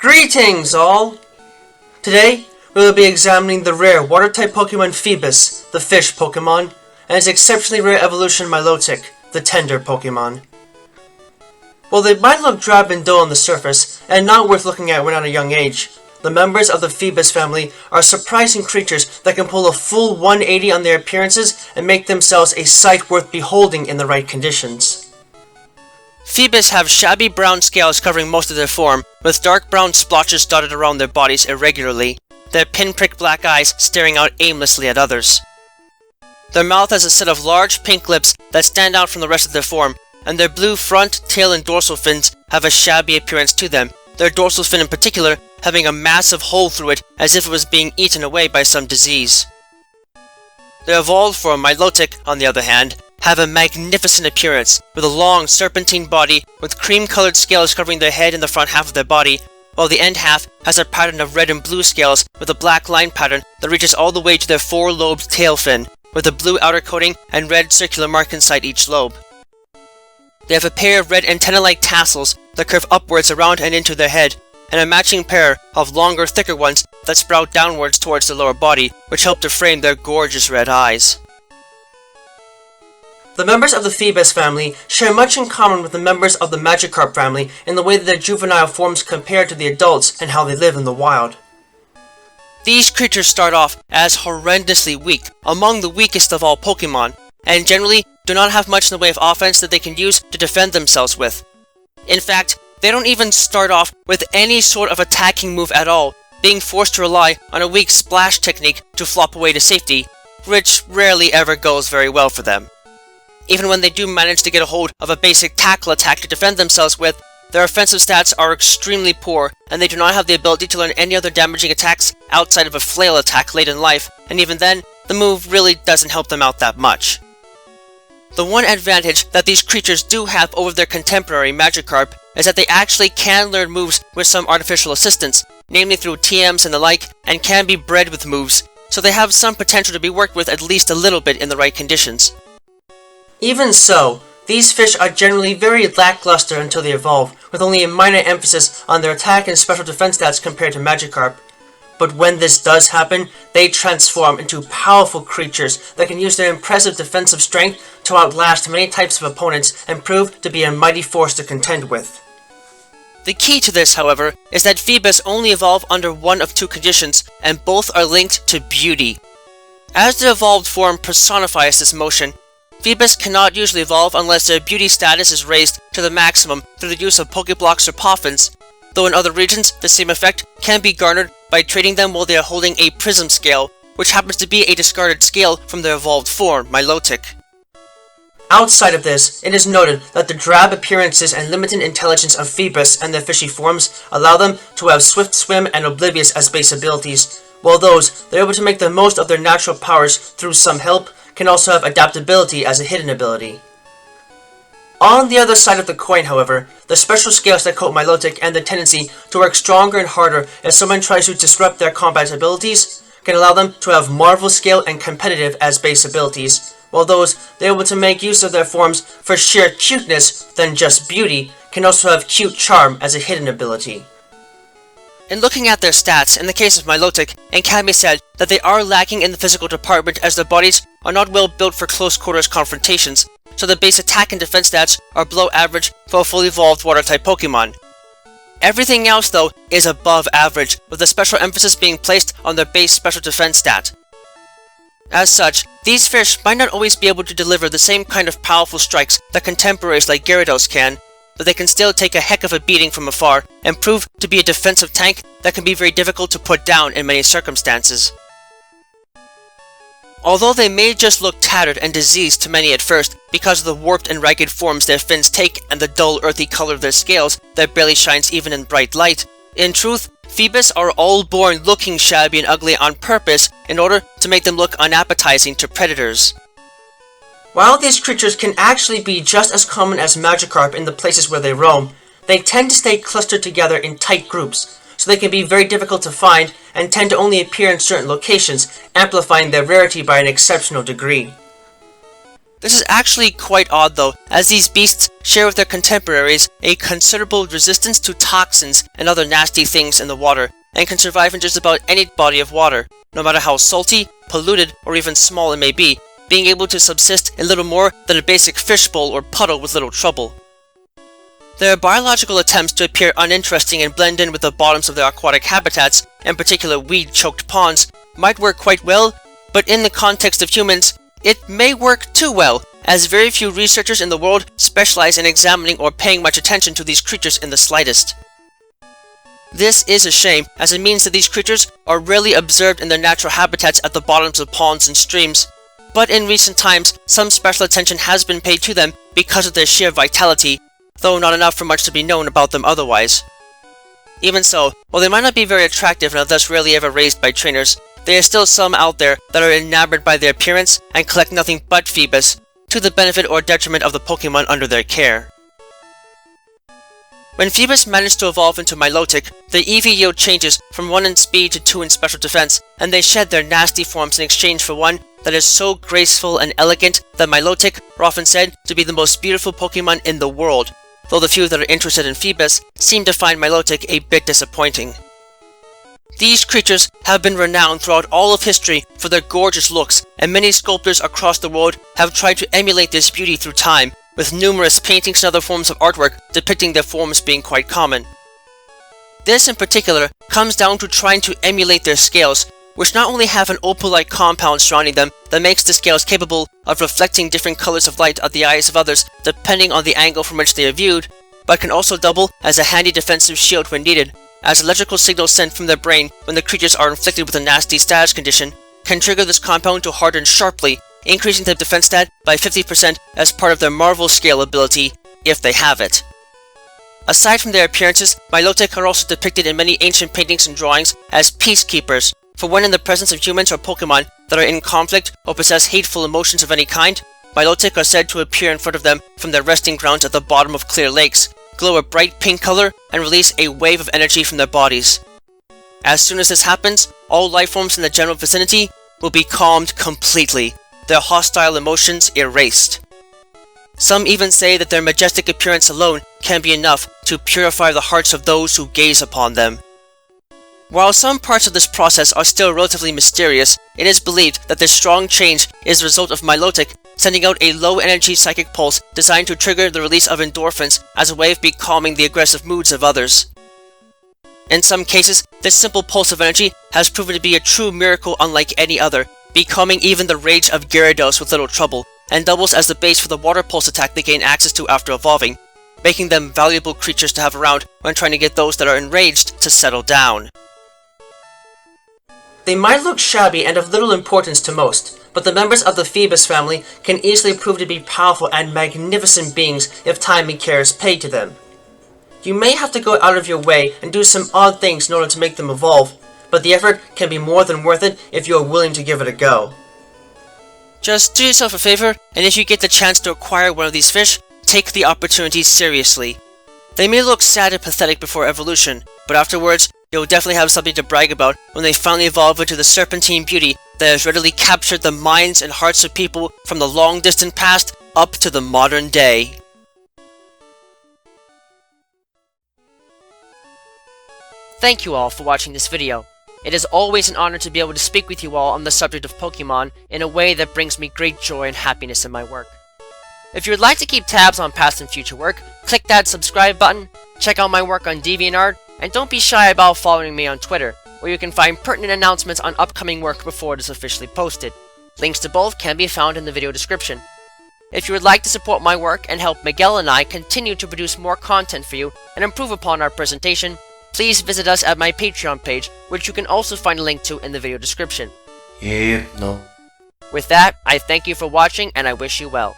Greetings all! Today, we will be examining the rare water-type Pokemon Feebas, the Fish Pokémon, and its exceptionally rare evolution Milotic, the Tender Pokémon. While they might look drab and dull on the surface, and not worth looking at when at a young age, the members of the Feebas family are surprising creatures that can pull a full 180 on their appearances and make themselves a sight worth beholding in the right conditions. Feebas have shabby brown scales covering most of their form, with dark brown splotches dotted around their bodies irregularly, their pinprick black eyes staring out aimlessly at others. Their mouth has a set of large pink lips that stand out from the rest of their form, and their blue front, tail, and dorsal fins have a shabby appearance to them, their dorsal fin in particular having a massive hole through it as if it was being eaten away by some disease. Their evolved form, Milotic, on the other hand, have a magnificent appearance, with a long, serpentine body with cream-colored scales covering their head and the front half of their body, while the end half has a pattern of red and blue scales with a black line pattern that reaches all the way to their four-lobed tail fin, with a blue outer coating and red circular mark inside each lobe. They have a pair of red antenna-like tassels that curve upwards around and into their head, and a matching pair of longer, thicker ones that sprout downwards towards the lower body, which help to frame their gorgeous red eyes. The members of the Feebas family share much in common with the members of the Magikarp family in the way that their juvenile forms compare to the adults and how they live in the wild. These creatures start off as horrendously weak, among the weakest of all Pokemon, and generally do not have much in the way of offense that they can use to defend themselves with. In fact, they don't even start off with any sort of attacking move at all, being forced to rely on a weak splash technique to flop away to safety, which rarely ever goes very well for them. Even when they do manage to get a hold of a basic tackle attack to defend themselves with, their offensive stats are extremely poor, and they do not have the ability to learn any other damaging attacks outside of a flail attack late in life, and even then, the move really doesn't help them out that much. The one advantage that these creatures do have over their contemporary Magikarp is that they actually can learn moves with some artificial assistance, namely through TMs and the like, and can be bred with moves, so they have some potential to be worked with at least a little bit in the right conditions. Even so, these fish are generally very lackluster until they evolve, with only a minor emphasis on their attack and special defense stats compared to Magikarp. But when this does happen, they transform into powerful creatures that can use their impressive defensive strength to outlast many types of opponents and prove to be a mighty force to contend with. The key to this, however, is that Feebas only evolve under one of two conditions, and both are linked to beauty. As the evolved form personifies this motion, Feebas cannot usually evolve unless their beauty status is raised to the maximum through the use of Pokeblocks or Poffins, though in other regions the same effect can be garnered by trading them while they are holding a Prism scale, which happens to be a discarded scale from their evolved form, Milotic. Outside of this, it is noted that the drab appearances and limited intelligence of Feebas and their fishy forms allow them to have Swift Swim and Oblivious as base abilities, while those that are able to make the most of their natural powers through some help can also have Adaptability as a hidden ability. On the other side of the coin, however, the special scales that coat Milotic and the tendency to work stronger and harder if someone tries to disrupt their combat abilities can allow them to have Marvel Scale and Competitive as base abilities, while those that are able to make use of their forms for sheer cuteness than just beauty can also have Cute Charm as a hidden ability. In looking at their stats, in the case of Milotic, it can be said that they are lacking in the physical department as their bodies are not well built for close quarters confrontations, so the base attack and defense stats are below average for a fully evolved water-type Pokemon. Everything else, though, is above average, with a special emphasis being placed on their base special defense stat. As such, these fish might not always be able to deliver the same kind of powerful strikes that contemporaries like Gyarados can, but they can still take a heck of a beating from afar and prove to be a defensive tank that can be very difficult to put down in many circumstances. Although they may just look tattered and diseased to many at first because of the warped and ragged forms their fins take and the dull earthy color of their scales that barely shines even in bright light, in truth, Feebas are all born looking shabby and ugly on purpose in order to make them look unappetizing to predators. While these creatures can actually be just as common as Magikarp in the places where they roam, they tend to stay clustered together in tight groups, so they can be very difficult to find and tend to only appear in certain locations, amplifying their rarity by an exceptional degree. This is actually quite odd though, as these beasts share with their contemporaries a considerable resistance to toxins and other nasty things in the water, and can survive in just about any body of water, no matter how salty, polluted, or even small it may be, being able to subsist in little more than a basic fishbowl or puddle with little trouble. Their biological attempts to appear uninteresting and blend in with the bottoms of their aquatic habitats, in particular weed-choked ponds, might work quite well, but in the context of humans, it may work too well, as very few researchers in the world specialize in examining or paying much attention to these creatures in the slightest. This is a shame, as it means that these creatures are rarely observed in their natural habitats at the bottoms of ponds and streams, but in recent times, some special attention has been paid to them because of their sheer vitality, though not enough for much to be known about them otherwise. Even so, while they might not be very attractive and are thus rarely ever raised by trainers, there are still some out there that are enamored by their appearance and collect nothing but Feebas, to the benefit or detriment of the Pokemon under their care. When Feebas managed to evolve into Milotic, their EV yield changes from 1 in speed to 2 in special defense, and they shed their nasty forms in exchange for one that is so graceful and elegant that Milotic are often said to be the most beautiful Pokemon in the world, though the few that are interested in Feebas seem to find Milotic a bit disappointing. These creatures have been renowned throughout all of history for their gorgeous looks, and many sculptors across the world have tried to emulate this beauty through time, with numerous paintings and other forms of artwork depicting their forms being quite common. This in particular comes down to trying to emulate their scales, which not only have an opal-like compound surrounding them that makes the scales capable of reflecting different colors of light at the eyes of others depending on the angle from which they are viewed, but can also double as a handy defensive shield when needed, as electrical signals sent from their brain when the creatures are inflicted with a nasty status condition can trigger this compound to harden sharply, increasing their defense stat by 50% as part of their Marvel scale ability, if they have it. Aside from their appearances, Milotic are also depicted in many ancient paintings and drawings as peacekeepers, for when in the presence of humans or Pokemon that are in conflict or possess hateful emotions of any kind, Milotic are said to appear in front of them from their resting grounds at the bottom of clear lakes, glow a bright pink color, and release a wave of energy from their bodies. As soon as this happens, all life forms in the general vicinity will be calmed completely, their hostile emotions erased. Some even say that their majestic appearance alone can be enough to purify the hearts of those who gaze upon them. While some parts of this process are still relatively mysterious, it is believed that this strong change is the result of Milotic sending out a low-energy psychic pulse designed to trigger the release of endorphins as a way of becalming the aggressive moods of others. In some cases, this simple pulse of energy has proven to be a true miracle unlike any other, becalming even the rage of Gyarados with little trouble, and doubles as the base for the water pulse attack they gain access to after evolving, making them valuable creatures to have around when trying to get those that are enraged to settle down. They might look shabby and of little importance to most, but the members of the Feebas family can easily prove to be powerful and magnificent beings if time and care is paid to them. You may have to go out of your way and do some odd things in order to make them evolve, but the effort can be more than worth it if you are willing to give it a go. Just do yourself a favor, and if you get the chance to acquire one of these fish, take the opportunity seriously. They may look sad and pathetic before evolution, but afterwards, you'll definitely have something to brag about when they finally evolve into the serpentine beauty that has readily captured the minds and hearts of people from the long-distant past up to the modern day. Thank you all for watching this video. It is always an honor to be able to speak with you all on the subject of Pokemon in a way that brings me great joy and happiness in my work. If you would like to keep tabs on past and future work, click that subscribe button, check out my work on DeviantArt, and don't be shy about following me on Twitter, where you can find pertinent announcements on upcoming work before it is officially posted. Links to both can be found in the video description. If you would like to support my work and help Miguel and I continue to produce more content for you and improve upon our presentation, please visit us at my Patreon page, which you can also find a link to in the video description. Yeah, no. With that, I thank you for watching and I wish you well.